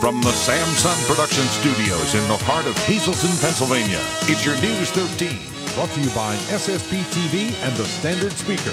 From the Samson Production Studios in the heart of Hazleton, Pennsylvania, it's your News 13. Brought to you by SSP TV and the Standard Speaker.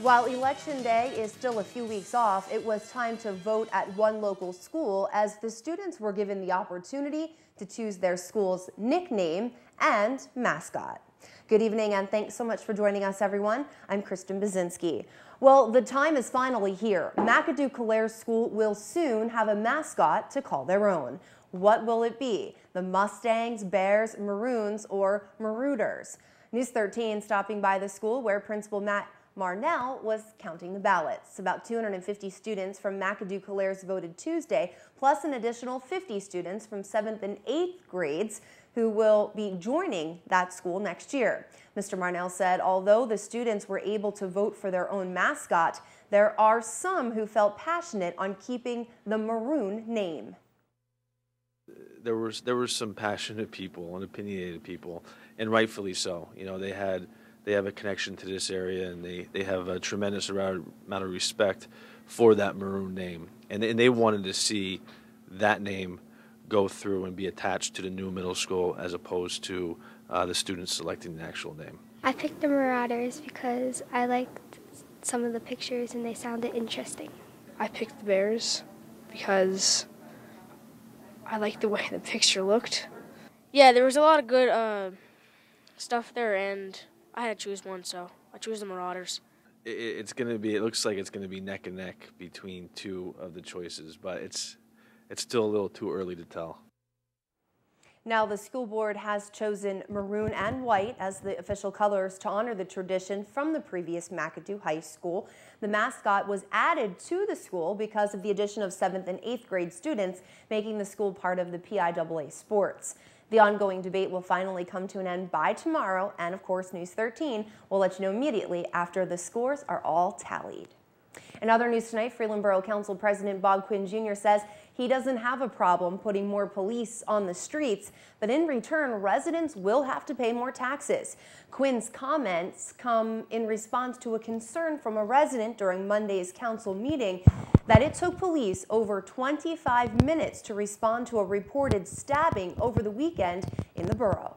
While Election Day is still a few weeks off, it was time to vote at one local school as the students were given the opportunity to choose their school's nickname and mascot. Good evening and thanks so much for joining us, everyone. I'm Kristen Bazinski. Well, the time is finally here. McAdoo-Calaire School will soon have a mascot to call their own. What will it be? The Mustangs, Bears, Maroons, or Marauders? News 13 stopping by the school where Principal Matt Marnell was counting the ballots. About 250 students from McAdoo-Calaire's voted Tuesday, plus an additional 50 students from 7th and 8th grades who will be joining that school next year. Mr. Marnell said although the students were able to vote for their own mascot, there are some who felt passionate on keeping the Maroon name. There were some passionate people and opinionated people, and rightfully so. You know, they have a connection to this area, and they have a tremendous amount of respect for that Maroon name, and they wanted to see that name go through and be attached to the new middle school as opposed to the students selecting the actual name. I picked the Marauders because I liked some of the pictures and they sounded interesting. I picked the Bears because I liked the way the picture looked. Yeah, there was a lot of good stuff there, and I had to choose one, so I chose the Marauders. It looks like it's going to be neck and neck between two of the choices, but it's still a little too early to tell. Now, the school board has chosen maroon and white as the official colors to honor the tradition from the previous McAdoo High School. The mascot was added to the school because of the addition of 7th and 8th grade students, making the school part of the PIAA sports. The ongoing debate will finally come to an end by tomorrow, and of course, News 13 will let you know immediately after the scores are all tallied. In other news tonight, Freeland Borough Council President Bob Quinn Jr. says he doesn't have a problem putting more police on the streets, but in return, residents will have to pay more taxes. Quinn's comments come in response to a concern from a resident during Monday's council meeting that it took police over 25 minutes to respond to a reported stabbing over the weekend in the borough.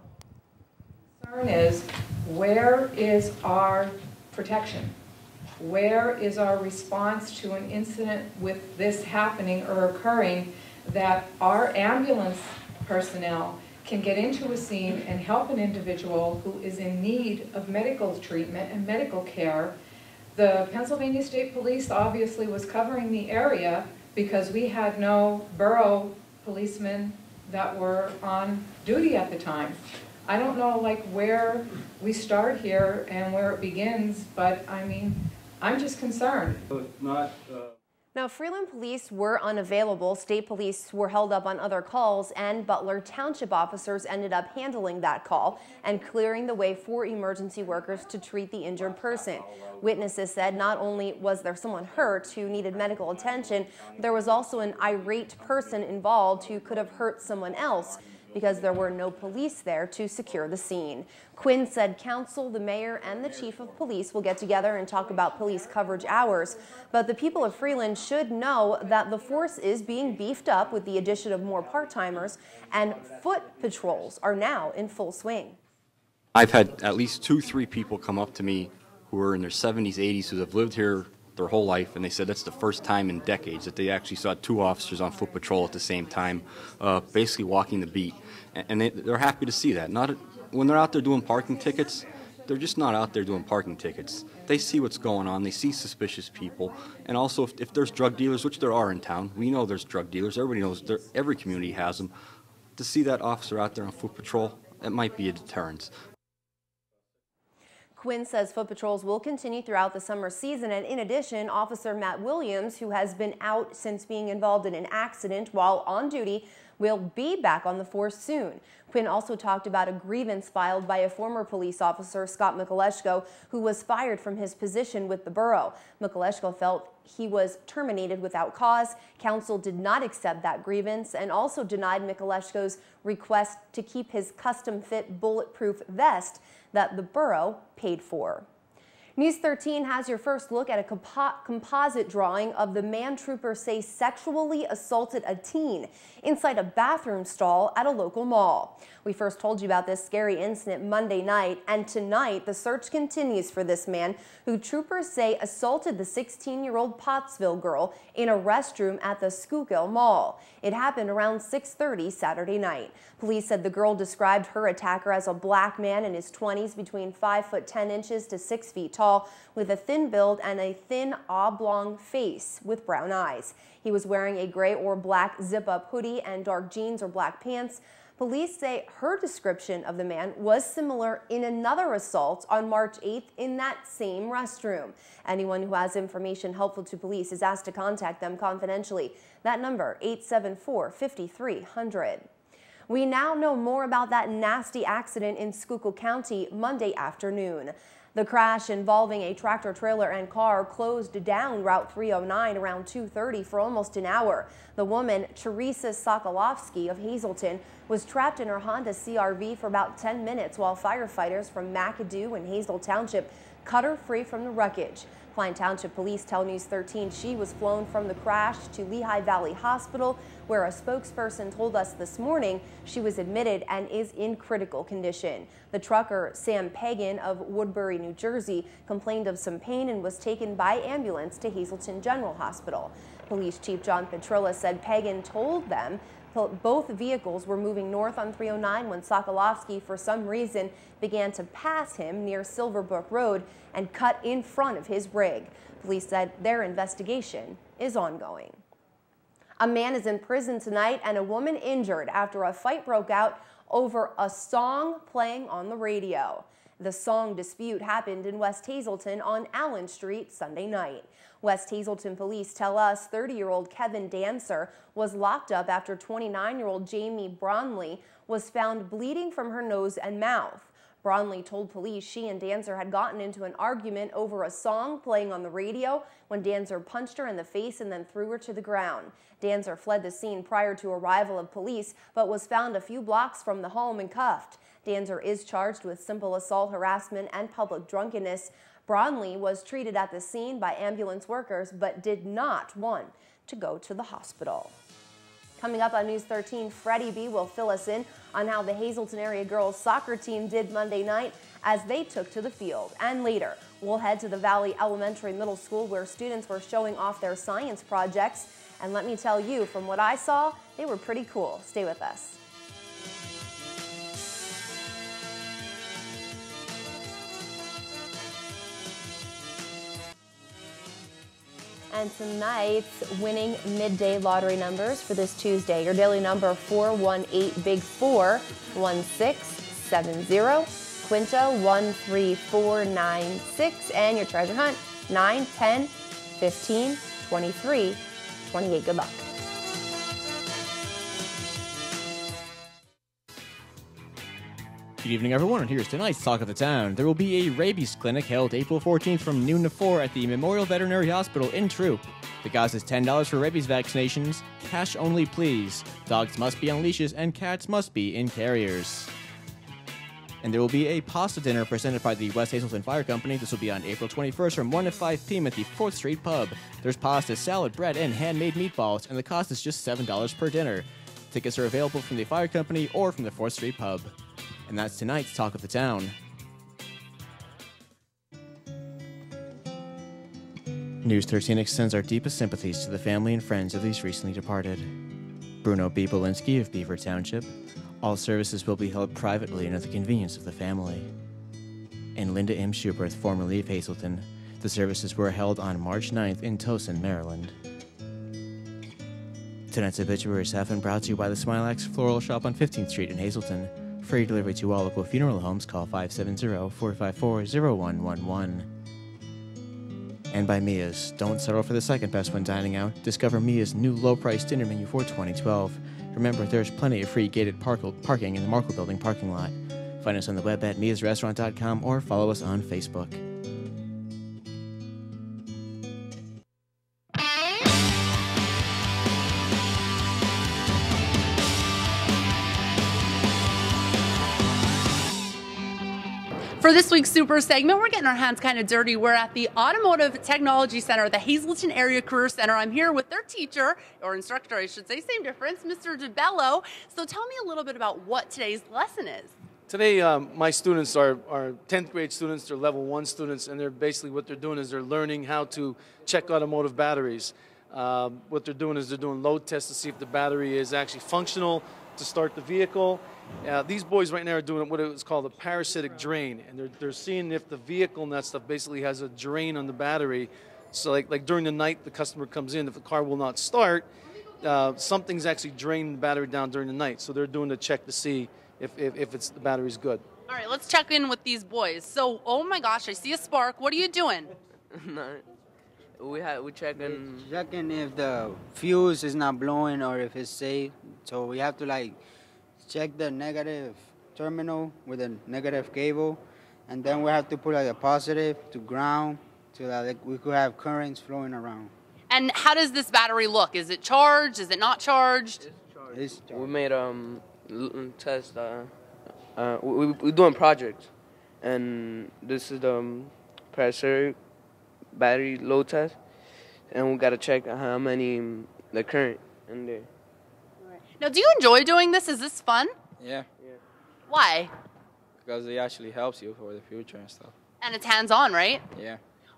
The concern is, where is our protection? Where is our response to an incident with this happening or occurring, that our ambulance personnel can get into a scene and help an individual who is in need of medical treatment and medical care? The Pennsylvania State Police obviously was covering the area because we had no borough policemen that were on duty at the time. I don't know where we start here and where it begins, but I mean, I'm just concerned. Now, Freeland police were unavailable. State police were held up on other calls, and Butler Township officers ended up handling that call and clearing the way for emergency workers to treat the injured person. Witnesses said not only was there someone hurt who needed medical attention, there was also an irate person involved who could have hurt someone else because there were no police there to secure the scene. Quinn said council, the mayor, and the chief of police will get together and talk about police coverage hours, but the people of Freeland should know that the force is being beefed up with the addition of more part-timers, and foot patrols are now in full swing. I've had at least 2-3 people come up to me who are in their 70s, 80s, who have lived here their whole life, and they said that's the first time in decades that they actually saw 2 officers on foot patrol at the same time, basically walking the beat. And they're happy to see that. When they're out there doing parking tickets, they're just not out there doing parking tickets. They see what's going on. They see suspicious people. And also, if there's drug dealers, which there are in town, we know there's drug dealers. Everybody knows every community has them. To see that officer out there on foot patrol, it might be a deterrence. Quinn says foot patrols will continue throughout the summer season, and in addition, Officer Matt Williams, who has been out since being involved in an accident while on duty, will be back on the force soon. Quinn also talked about a grievance filed by a former police officer, Scott Mikoleshko, who was fired from his position with the borough. Mikoleshko felt he was terminated without cause. Council did not accept that grievance and also denied Mikoleshko's request to keep his custom-fit bulletproof vest that the borough paid for. News 13 has your first look at a composite drawing of the man troopers say sexually assaulted a teen inside a bathroom stall at a local mall. We first told you about this scary incident Monday night, and tonight the search continues for this man who troopers say assaulted the 16-year-old Pottsville girl in a restroom at the Schuylkill Mall. It happened around 6:30 Saturday night. Police said the girl described her attacker as a black man in his 20s, between 5'10" to 6 feet tall, with a thin build and a thin oblong face with brown eyes. He was wearing a gray or black zip-up hoodie and dark jeans or black pants. Police say her description of the man was similar in another assault on March 8th in that same restroom. Anyone who has information helpful to police is asked to contact them confidentially. That number, 874-5300. We now know more about that nasty accident in Schuylkill County Monday afternoon. The crash involving a tractor-trailer and car closed down Route 309 around 2:30 for almost an hour. The woman, Teresa Sokolovsky of Hazleton, was trapped in her Honda CR-V for about 10 minutes while firefighters from McAdoo and Hazel Township cut her free from the wreckage. Klein Township Police tell News 13 she was flown from the crash to Lehigh Valley Hospital, where a spokesperson told us this morning she was admitted and is in critical condition. The trucker, Sam Pagan of Woodbury, New Jersey, complained of some pain and was taken by ambulance to Hazleton General Hospital. Police Chief John Petrilla said Pagan told them both vehicles were moving north on 309 when Sokolovsky, for some reason, began to pass him near Silverbrook Road and cut in front of his rig. Police said their investigation is ongoing. A man is in prison tonight and a woman injured after a fight broke out over a song playing on the radio. The song dispute happened in West Hazleton on Allen Street Sunday night. West Hazleton police tell us 30-year-old Kevin Dancer was locked up after 29-year-old Jamie Bronley was found bleeding from her nose and mouth. Bronley told police she and Dancer had gotten into an argument over a song playing on the radio when Dancer punched her in the face and then threw her to the ground. Dancer fled the scene prior to arrival of police, but was found a few blocks from the home and cuffed. Dancer is charged with simple assault, harassment, and public drunkenness. Bronley was treated at the scene by ambulance workers, but did not want to go to the hospital. Coming up on News 13, Freddie B will fill us in on how the Hazleton area girls soccer team did Monday night as they took to the field. And later, we'll head to the Valley Elementary Middle School where students were showing off their science projects. And let me tell you, from what I saw, they were pretty cool. Stay with us. And tonight's winning midday lottery numbers for this Tuesday. Your daily number 418 Big 4 1670, Quinta 13496, and your treasure hunt 9, 10, 15, 23, 28. Good luck. Good evening, everyone, and here's tonight's Talk of the Town. There will be a rabies clinic held April 14th from noon to 4 at the Memorial Veterinary Hospital in Troop. The cost is $10 for rabies vaccinations. Cash only, please. Dogs must be on leashes and cats must be in carriers. And there will be a pasta dinner presented by the West Hazleton Fire Company. This will be on April 21st from 1 to 5 p.m. at the 4th Street Pub. There's pasta, salad, bread, and handmade meatballs, and the cost is just $7 per dinner. Tickets are available from the Fire Company or from the 4th Street Pub. And that's tonight's Talk of the Town. News 13 extends our deepest sympathies to the family and friends of these recently departed. Bruno B. Belinsky of Beaver Township. All services will be held privately and at the convenience of the family. And Linda M. Schubert, formerly of Hazleton. The services were held on March 9th in Towson, Maryland. Tonight's obituaries have been brought to you by the Smilax Floral Shop on 15th Street in Hazleton. For your delivery to all local funeral homes, call 570-454-0111. And by Mia's. Don't settle for the second best when dining out. Discover Mia's new low-priced dinner menu for 2012. Remember, there's plenty of free gated parking in the Markle Building parking lot. Find us on the web at miasrestaurant.com or follow us on Facebook. For this week's Super segment, we're getting our hands kind of dirty. We're at the Automotive Technology Center at the Hazelton Area Career Center. I'm here with their teacher, or instructor, I should say, same difference, Mr. DeBello. So tell me a little bit about what today's lesson is. Today, my students are 10th grade students. They're level 1 students, and they're basically what they're doing is they're learning how to check automotive batteries. What they're doing is they're doing load tests to see if the battery is actually functional to start the vehicle. These boys right now are doing what is called a parasitic drain, and they're seeing if the vehicle and that stuff basically has a drain on the battery. So like during the night, the customer comes in, if the car will not start, something's actually draining the battery down during the night. So they're doing the check to see if the battery's good. All right, let's check in with these boys. So, oh my gosh, I see a spark. What are you doing? We checking if the fuse is not blowing or if it's safe. So we have to like check the negative terminal with a negative cable, and then we have to put like a positive to ground so that like, we could have currents flowing around. And how does this battery look? Is it charged? Is it not charged? It's charged. We made test. We're doing projects, and this is the parasitic battery load test, and we gotta check how many the current in there. Now, do you enjoy doing this? Is this fun? Yeah. Why? Because it actually helps you for the future and stuff. And it's hands-on, right? Yeah.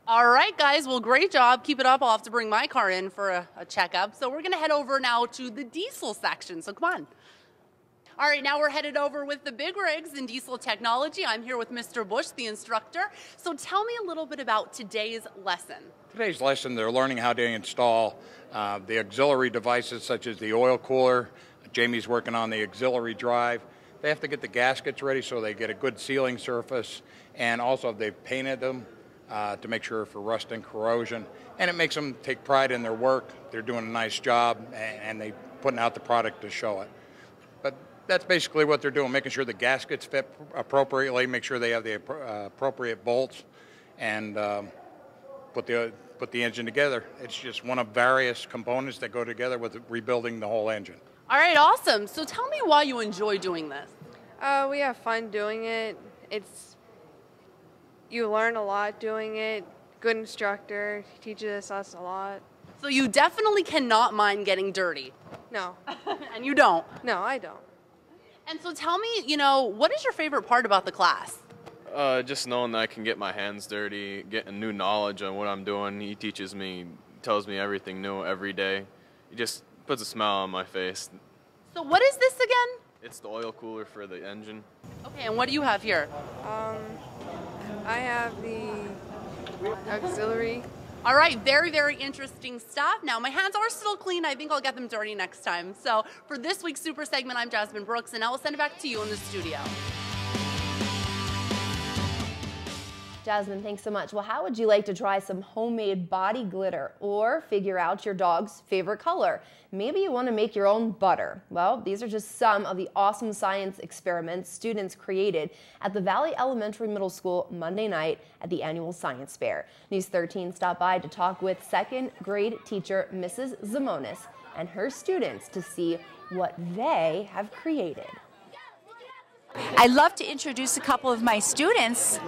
All right, guys. Well, great job. Keep it up. I'll have to bring my car in for a checkup. So we're going to head over now to the diesel section. So come on. All right, now we're headed over with the big rigs in diesel technology. I'm here with Mr. Bush, the instructor. So tell me a little bit about today's lesson. Today's lesson, they're learning how to install the auxiliary devices such as the oil cooler. Jamie's working on the auxiliary drive. They have to get the gaskets ready so they get a good sealing surface, and also they've painted them to make sure for rust and corrosion. And it makes them take pride in their work. They're doing a nice job, and they're putting out the product to show it. But that's basically what they're doing, making sure the gaskets fit appropriately, make sure they have the appropriate bolts, and put the engine together. It's just one of various components that go together with rebuilding the whole engine. All right, awesome. So tell me why you enjoy doing this. We have fun doing it. You learn a lot doing it. Good instructor, teaches us a lot. So you definitely cannot mind getting dirty. No. And you don't? No, I don't. And so tell me, what is your favorite part about the class? Just knowing that I can get my hands dirty, getting new knowledge on what I'm doing. He teaches me, tells me everything new every day. He just puts a smile on my face. So what is this again? It's the oil cooler for the engine. Okay, and what do you have here? I have the auxiliary. All right, very, very interesting stuff. Now, my hands are still clean. I think I'll get them dirty next time. So for this week's Super segment, I'm Jasmine Brooks, and I will send it back to you in the studio. Jasmine, thanks so much. Well, how would you like to try some homemade body glitter or figure out your dog's favorite color? Maybe you want to make your own butter. Well, these are just some of the awesome science experiments students created at the Valley Elementary Middle School Monday night at the annual science fair. News 13 stopped by to talk with second grade teacher Mrs. Zamonis and her students to see what they have created. I'd love to introduce a couple of my students.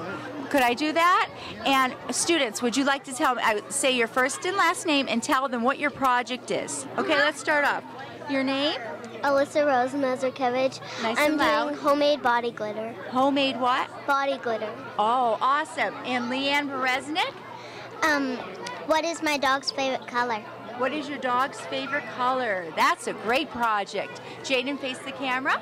Could I do that? And students, would you like to say your first and last name and tell them what your project is? Okay, let's start off. Your name? Alyssa Rose Mazurkevich. Nice I'm and loud. doing homemade body glitter. Homemade what? Body glitter. Oh, awesome. And Leanne Bereznik? What is my dog's favorite color? What is your dog's favorite color? That's a great project. Jaden, face the camera.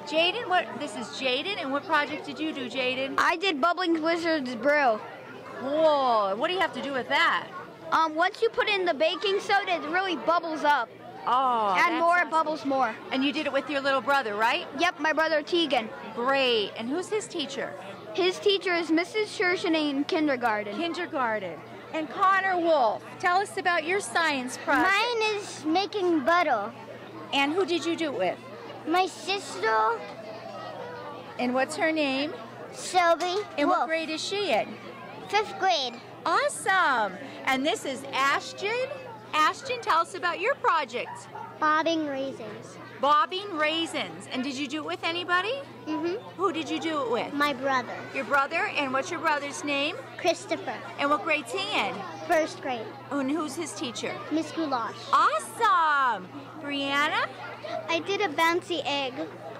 Jaden, this is Jaden, and what project did you do, Jaden? I did Bubbling Wizard's Brew. Cool. What do you have to do with that? Once you put in the baking soda, it really bubbles up. Oh, and more, awesome. It bubbles more. And you did it with your little brother, right? Yep, my brother Tegan. Great. And who's his teacher? His teacher is Mrs. Shershin in kindergarten. Kindergarten. And Connor Wolf, tell us about your science project. Mine is making butter. And who did you do it with? My sister. And what's her name? Sylvie. And Wolf. what grade is she in? 5th grade. Awesome. And this is Ashton. Ashton, tell us about your project. Bobbing raisins. Bobbing raisins. And did you do it with anybody? Mm-hmm. Who did you do it with? My brother. Your brother? And what's your brother's name? Christopher. And what grade's he in? First grade. And who's his teacher? Miss Goulash. Awesome! Brianna? I did a bouncy egg.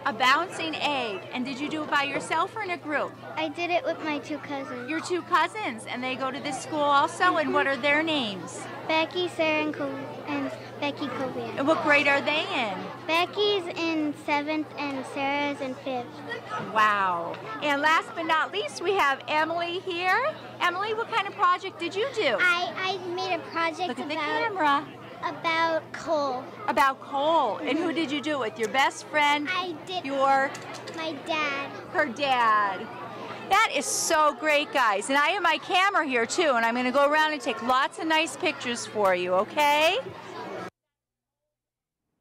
A bouncing egg. And did you do it by yourself or in a group? I did it with my 2 cousins. Your 2 cousins. And they go to this school also? And what are their names? Becky, Sarah, and Becky Cobian. And what grade are they in? Becky's in 7th and Sarah's in 5th. Wow. And last but not least, we have Emily here. Emily, what kind of project did you do? I made a project Look at the camera. About coal. About coal. And who did you do it with? Your best friend? I did. My dad. Her dad. That is so great, guys. And I have my camera here, too, and I'm going to go around and take lots of nice pictures for you, okay?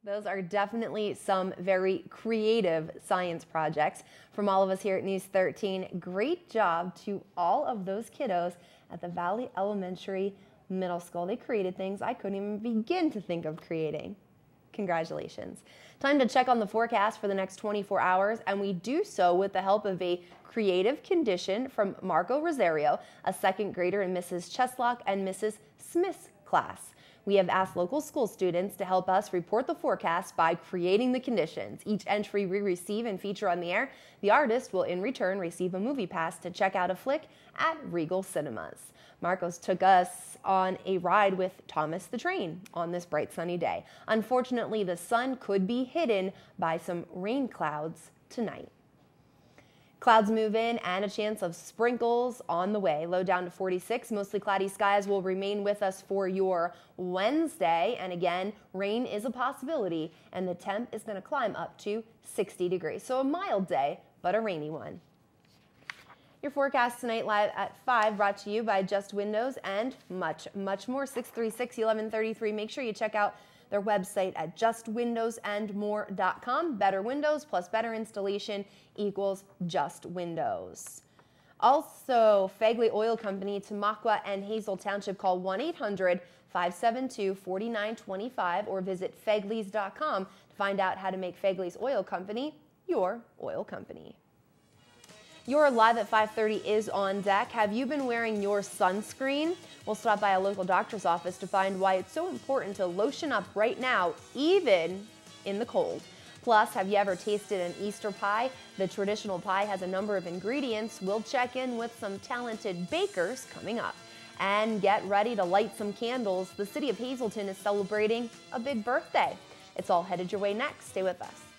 Those are definitely some very creative science projects from all of us here at News 13. Great job to all of those kiddos at the Valley Elementary Middle School. They created things I couldn't even begin to think of creating. Congratulations. Time to check on the forecast for the next 24 hours, and we do so with the help of a creative condition from Marco Rosario, a 2nd grader in Mrs. Cheslock and Mrs. Smith's class. We have asked local school students to help us report the forecast by creating the conditions. Each entry we receive and feature on the air, the artist will in return receive a movie pass to check out a flick at Regal Cinemas. Marcos took us on a ride with Thomas the Train on this bright sunny day. Unfortunately, the sun could be hidden by some rain clouds tonight. Clouds move in and a chance of sprinkles on the way. Low down to 46. Mostly cloudy skies will remain with us for your Wednesday. And again, rain is a possibility and the temp is going to climb up to 60 degrees. So a mild day, but a rainy one. Your forecast tonight live at 5 brought to you by Just Windows and much, much more. 636-1133. Make sure you check out their website at justwindowsandmore.com. Better windows plus better installation equals Just Windows. Also, Fagley Oil Company, Tamaqua and Hazel Township. Call 1-800-572-4925 or visit fagleys.com to find out how to make Fagley's Oil Company your oil company. Your Live at 5:30 is on deck. Have you been wearing your sunscreen? We'll stop by a local doctor's office to find why it's so important to lotion up right now, even in the cold. Plus, have you ever tasted an Easter pie? The traditional pie has a number of ingredients. We'll check in with some talented bakers coming up. And get ready to light some candles. The city of Hazleton is celebrating a big birthday. It's all headed your way next. Stay with us.